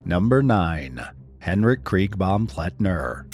Number 9. HENRIK KRIEGBAUM PLETTNER.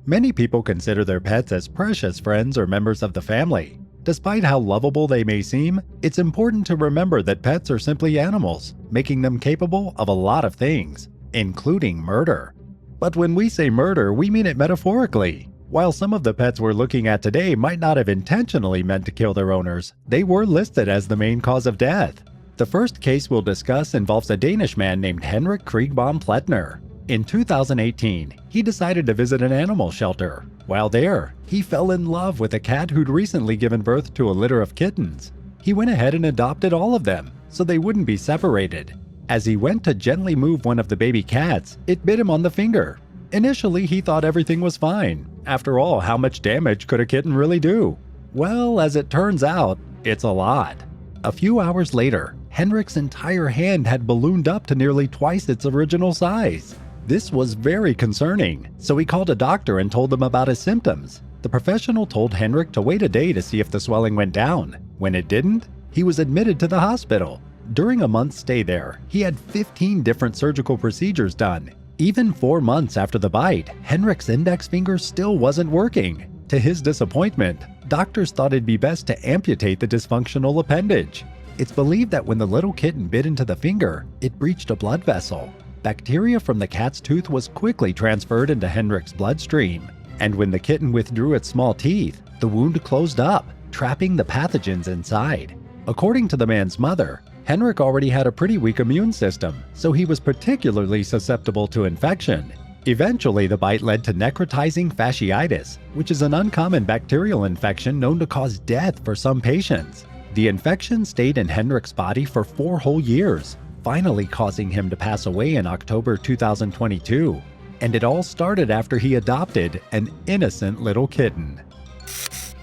Many people consider their pets as precious friends or members of the family. Despite how lovable they may seem, it's important to remember that pets are simply animals, making them capable of a lot of things, including murder. But when we say murder, we mean it metaphorically. While some of the pets we're looking at today might not have intentionally meant to kill their owners, they were listed as the main cause of death. The first case we'll discuss involves a Danish man named HENRIK KRIEGBAUM PLETTNER. In 2018, he decided to visit an animal shelter. While there, he fell in love with a cat who'd recently given birth to a litter of kittens. He went ahead and adopted all of them, so they wouldn't be separated. As he went to gently move one of the baby cats, it bit him on the finger. Initially, he thought everything was fine. After all, how much damage could a kitten really do? Well, as it turns out, it's a lot. A few hours later, HENRIK's entire hand had ballooned up to nearly twice its original size. This was very concerning, so he called a doctor and told them about his symptoms. The professional told HENRIK to wait a day to see if the swelling went down. When it didn't, he was admitted to the hospital. During a month's stay there, he had 15 different surgical procedures done. Even 4 months after the bite, HENRIK's index finger still wasn't working. To his disappointment, doctors thought it'd be best to amputate the dysfunctional appendage. It's believed that when the little kitten bit into the finger, it breached a blood vessel. Bacteria from the cat's tooth was quickly transferred into HENRIK's bloodstream, and when the kitten withdrew its small teeth, the wound closed up, trapping the pathogens inside. According to the man's mother, HENRIK already had a pretty weak immune system, so he was particularly susceptible to infection. Eventually, the bite led to necrotizing fasciitis, which is an uncommon bacterial infection known to cause death for some patients. The infection stayed in HENRIK's body for 4 whole years, finally causing him to pass away in October 2022. And it all started after he adopted an innocent little kitten.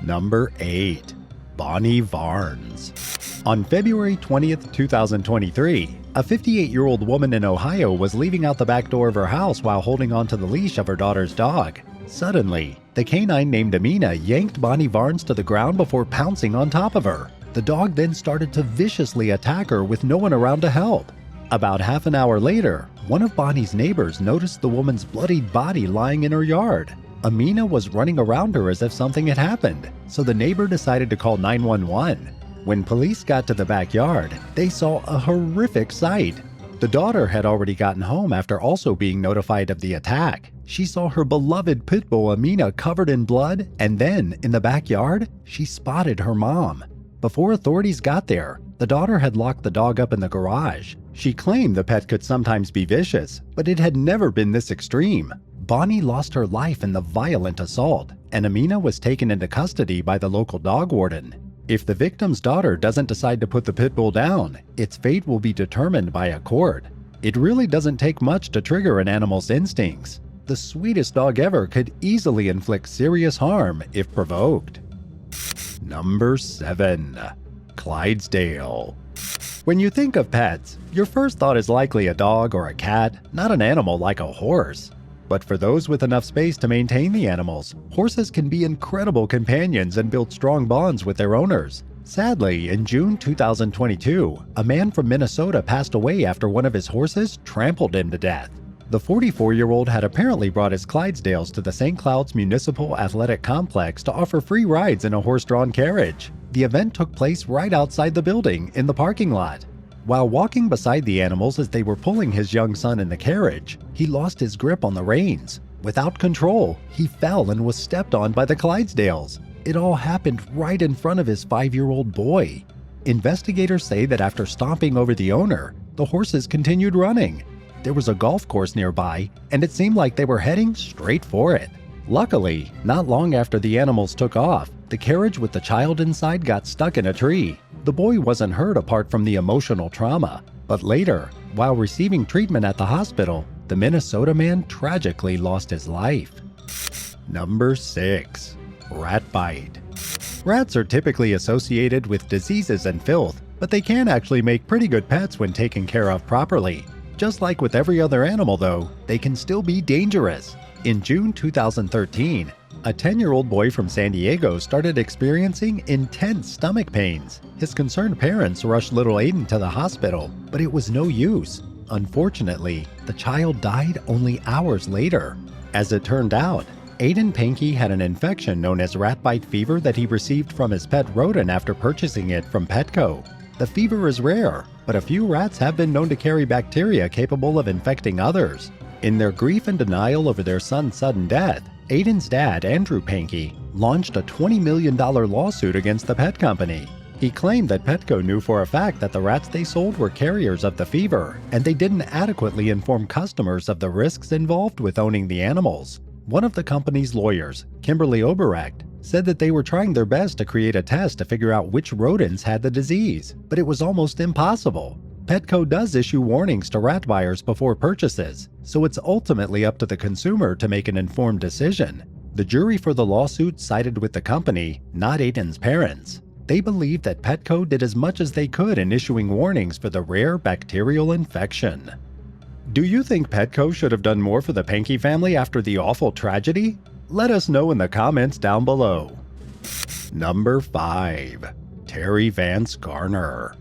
Number 8. Bonnie VARNES. On February 20th, 2023, a 58-year-old woman in Ohio was leaving out the back door of her house while holding onto the leash of her daughter's dog. Suddenly, the canine named Amina yanked Bonnie VARNES to the ground before pouncing on top of her. The dog then started to viciously attack her with no one around to help. About half an hour later, one of Bonnie's neighbors noticed the woman's bloodied body lying in her yard. Amina was running around her as if something had happened, so the neighbor decided to call 911. When police got to the backyard, they saw a horrific sight. The daughter had already gotten home after also being notified of the attack. She saw her beloved pit bull Amina covered in blood, and then, in the backyard, she spotted her mom. Before authorities got there, the daughter had locked the dog up in the garage. She claimed the pet could sometimes be vicious, but it had never been this extreme. Bonnie lost her life in the violent assault, and Amina was taken into custody by the local dog warden. If the victim's daughter doesn't decide to put the pit bull down, its fate will be determined by a court. It really doesn't take much to trigger an animal's instincts. The sweetest dog ever could easily inflict serious harm if provoked. Number 7. Clydesdale. When you think of pets, your first thought is likely a dog or a cat, not an animal like a horse. But for those with enough space to maintain the animals, horses can be incredible companions and build strong bonds with their owners. Sadly, in June 2022, a man from Minnesota passed away after one of his horses trampled him to death. The 44-year-old had apparently brought his Clydesdales to the St. Cloud's Municipal Athletic Complex to offer free rides in a horse-drawn carriage. The event took place right outside the building, in the parking lot. While walking beside the animals as they were pulling his young son in the carriage, he lost his grip on the reins. Without control, he fell and was stepped on by the Clydesdales. It all happened right in front of his 5-year-old boy. Investigators say that after stomping over the owner, the horses continued running. There was a golf course nearby, and it seemed like they were heading straight for it. Luckily, not long after the animals took off, the carriage with the child inside got stuck in a tree. The boy wasn't hurt apart from the emotional trauma, but later, while receiving treatment at the hospital, the Minnesota man tragically lost his life. Number 6. Rat bite. Rats are typically associated with diseases and filth, but they can actually make pretty good pets when taken care of properly. Just like with every other animal though, they can still be dangerous. In June 2013, a 10-year-old boy from San Diego started experiencing intense stomach pains. His concerned parents rushed little Aiden to the hospital, but it was no use. Unfortunately, the child died only hours later. As it turned out, Aiden Pankey had an infection known as rat bite fever that he received from his pet rodent after purchasing it from Petco. The fever is rare, but a few rats have been known to carry bacteria capable of infecting others. In their grief and denial over their son's sudden death, Aiden's dad, Andrew Pankey, launched a $20 million lawsuit against the pet company. He claimed that Petco knew for a fact that the rats they sold were carriers of the fever, and they didn't adequately inform customers of the risks involved with owning the animals. One of the company's lawyers, Kimberly Oberecht, said that they were trying their best to create a test to figure out which rodents had the disease, but it was almost impossible. Petco does issue warnings to rat buyers before purchases, so it's ultimately up to the consumer to make an informed decision. The jury for the lawsuit sided with the company, not Aiden's parents. They believe that Petco did as much as they could in issuing warnings for the rare bacterial infection. Do you think Petco should have done more for the Pankey family after the awful tragedy? Let us know in the comments down below. Number 5. Terry Vance Garner.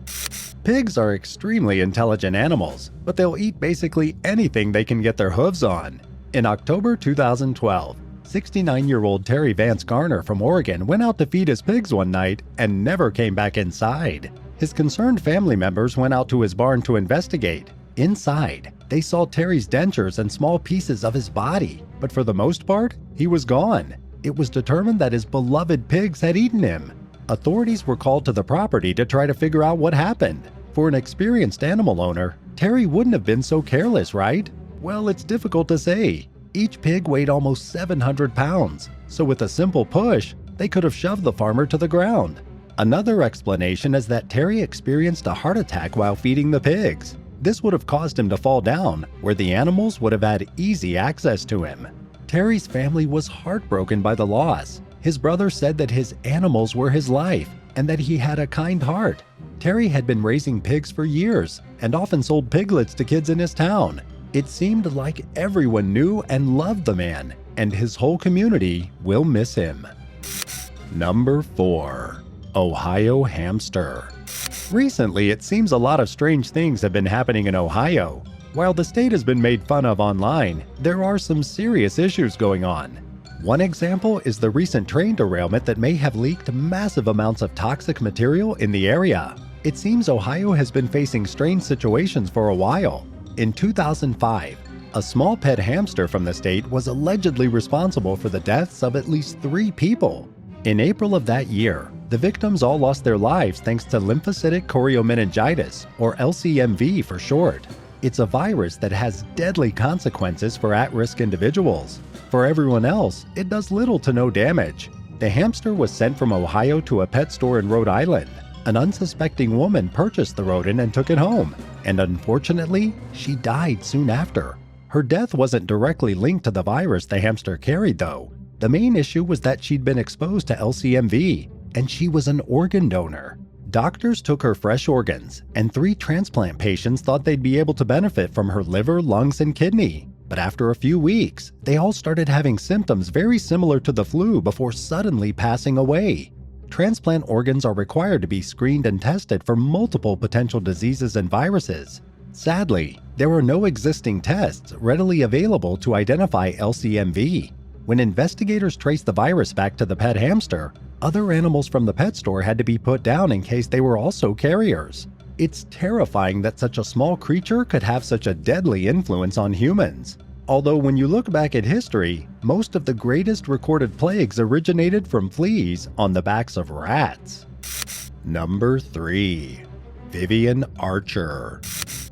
Pigs are extremely intelligent animals, but they'll eat basically anything they can get their hooves on. In October 2012, 69-year-old Terry Vance Garner from Oregon went out to feed his pigs one night and never came back inside. His concerned family members went out to his barn to investigate. Inside, they saw Terry's dentures and small pieces of his body, but for the most part, he was gone. It was determined that his beloved pigs had eaten him. Authorities were called to the property to try to figure out what happened. For an experienced animal owner, Terry wouldn't have been so careless, right? Well, it's difficult to say. Each pig weighed almost 700 pounds, so with a simple push, they could have shoved the farmer to the ground. Another explanation is that Terry experienced a heart attack while feeding the pigs. This would have caused him to fall down, where the animals would have had easy access to him. Terry's family was heartbroken by the loss. His brother said that his animals were his life and that he had a kind heart. Terry had been raising pigs for years and often sold piglets to kids in his town. It seemed like everyone knew and loved the man, and his whole community will miss him. Number 4. Ohio Hamster. Recently, it seems a lot of strange things have been happening in Ohio. While the state has been made fun of online, there are some serious issues going on. One example is the recent train derailment that may have leaked massive amounts of toxic material in the area. It seems Ohio has been facing strange situations for a while. In 2005, a small pet hamster from the state was allegedly responsible for the deaths of at least 3 people. In April of that year, the victims all lost their lives thanks to lymphocytic choriomeningitis, or LCMV for short. It's a virus that has deadly consequences for at-risk individuals. For everyone else, it does little to no damage. The hamster was sent from Ohio to a pet store in Rhode Island. An unsuspecting woman purchased the rodent and took it home, and unfortunately, she died soon after. Her death wasn't directly linked to the virus the hamster carried, though. The main issue was that she'd been exposed to LCMV, and she was an organ donor. Doctors took her fresh organs, and 3 transplant patients thought they'd be able to benefit from her liver, lungs, and kidney. But after a few weeks, they all started having symptoms very similar to the flu before suddenly passing away. Transplant organs are required to be screened and tested for multiple potential diseases and viruses. Sadly, there are no existing tests readily available to identify LCMV. When investigators traced the virus back to the pet hamster, other animals from the pet store had to be put down in case they were also carriers. It's terrifying that such a small creature could have such a deadly influence on humans. Although when you look back at history, most of the greatest recorded plagues originated from fleas on the backs of rats. Number 3. Vivian Archer.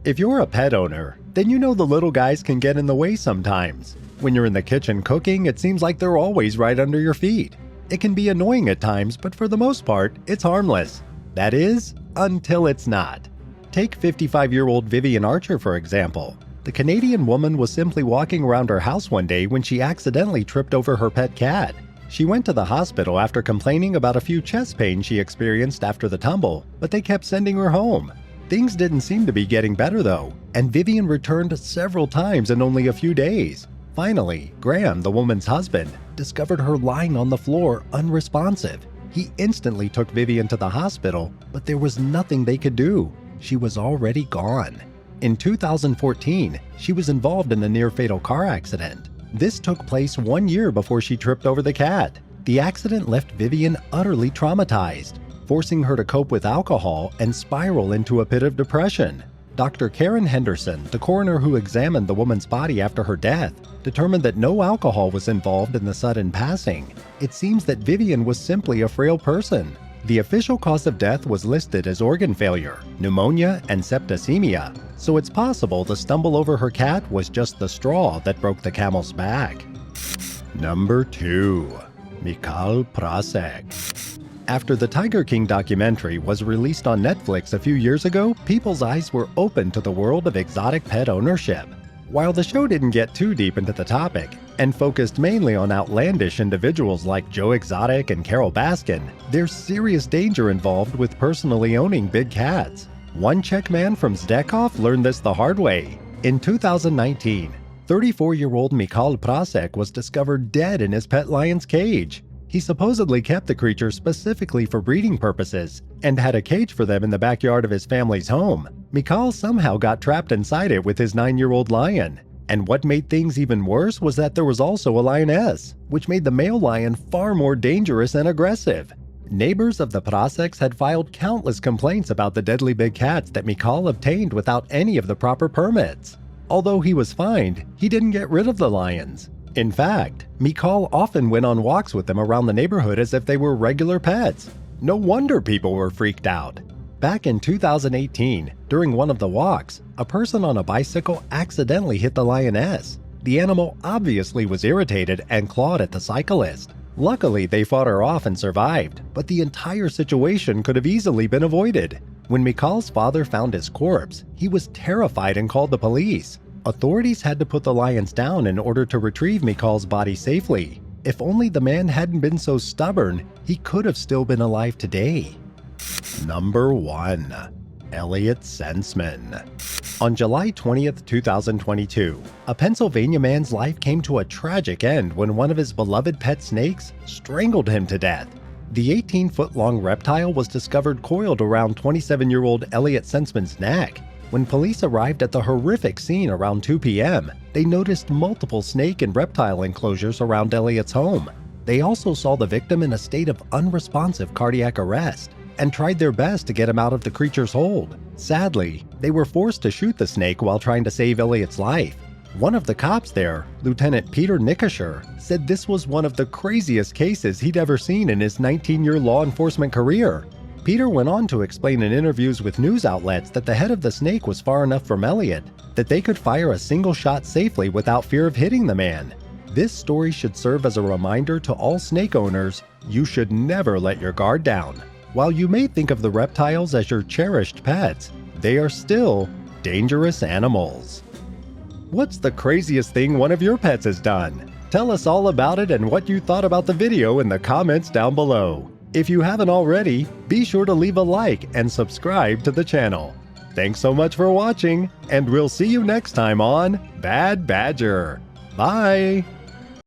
If you're a pet owner, then you know the little guys can get in the way sometimes. When you're in the kitchen cooking, it seems like they're always right under your feet. It can be annoying at times, but for the most part, it's harmless. That is, until it's not. Take 55-year-old Vivian Archer, for example. The Canadian woman was simply walking around her house one day when she accidentally tripped over her pet cat. She went to the hospital after complaining about a few chest pains she experienced after the tumble, but they kept sending her home. Things didn't seem to be getting better though, and Vivian returned several times in only a few days. Finally, Graham, the woman's husband, discovered her lying on the floor unresponsive. He instantly took Vivian to the hospital, but there was nothing they could do. She was already gone. In 2014, she was involved in a near-fatal car accident. This took place 1 year before she tripped over the cat. The accident left Vivian utterly traumatized, forcing her to cope with alcohol and spiral into a pit of depression. Dr. Karen Henderson, the coroner who examined the woman's body after her death, determined that no alcohol was involved in the sudden passing. It seems that Vivian was simply a frail person. The official cause of death was listed as organ failure, pneumonia, and septicemia, so it's possible the stumble over her cat was just the straw that broke the camel's back. Number 2. Michal Prasek. After the Tiger King documentary was released on Netflix a few years ago, people's eyes were open to the world of exotic pet ownership. While the show didn't get too deep into the topic, and focused mainly on outlandish individuals like Joe Exotic and Carol Baskin, there's serious danger involved with personally owning big cats. One Czech man from Zdekov learned this the hard way. In 2019, 34-year-old Michal Prasek was discovered dead in his pet lion's cage. He supposedly kept the creature specifically for breeding purposes and had a cage for them in the backyard of his family's home. Michal somehow got trapped inside it with his 9-year-old lion. And what made things even worse was that there was also a lioness, which made the male lion far more dangerous and aggressive. Neighbors of the Praseks had filed countless complaints about the deadly big cats that Michal obtained without any of the proper permits. Although he was fined, he didn't get rid of the lions. In fact, Michal often went on walks with them around the neighborhood as if they were regular pets. No wonder people were freaked out. Back in 2018, during one of the walks, a person on a bicycle accidentally hit the lioness. The animal obviously was irritated and clawed at the cyclist. Luckily, they fought her off and survived, but the entire situation could have easily been avoided. When Michal's father found his corpse, he was terrified and called the police. Authorities had to put the lions down in order to retrieve Michal's body safely. If only the man hadn't been so stubborn, he could have still been alive today. Number 1. ELLIOT SENSEMAN. On July 20th, 2022, a Pennsylvania man's life came to a tragic end when one of his beloved pet snakes strangled him to death. The 18-foot-long reptile was discovered coiled around 27-year-old ELLIOT SENSEMAN's neck. When police arrived at the horrific scene around 2 p.m., they noticed multiple snake and reptile enclosures around ELLIOT's home. They also saw the victim in a state of unresponsive cardiac arrest and tried their best to get him out of the creature's hold. Sadly, they were forced to shoot the snake while trying to save ELLIOT's life. One of the cops there, Lieutenant Peter Nikosher, said this was one of the craziest cases he'd ever seen in his 19-year law enforcement career. Peter went on to explain in interviews with news outlets that the head of the snake was far enough from ELLIOT that they could fire a single shot safely without fear of hitting the man. This story should serve as a reminder to all snake owners, you should never let your guard down. While you may think of the reptiles as your cherished pets, they are still dangerous animals. What's the craziest thing one of your pets has done? Tell us all about it and what you thought about the video in the comments down below. If you haven't already, be sure to leave a like and subscribe to the channel. Thanks so much for watching, and we'll see you next time on Bad Badger. Bye!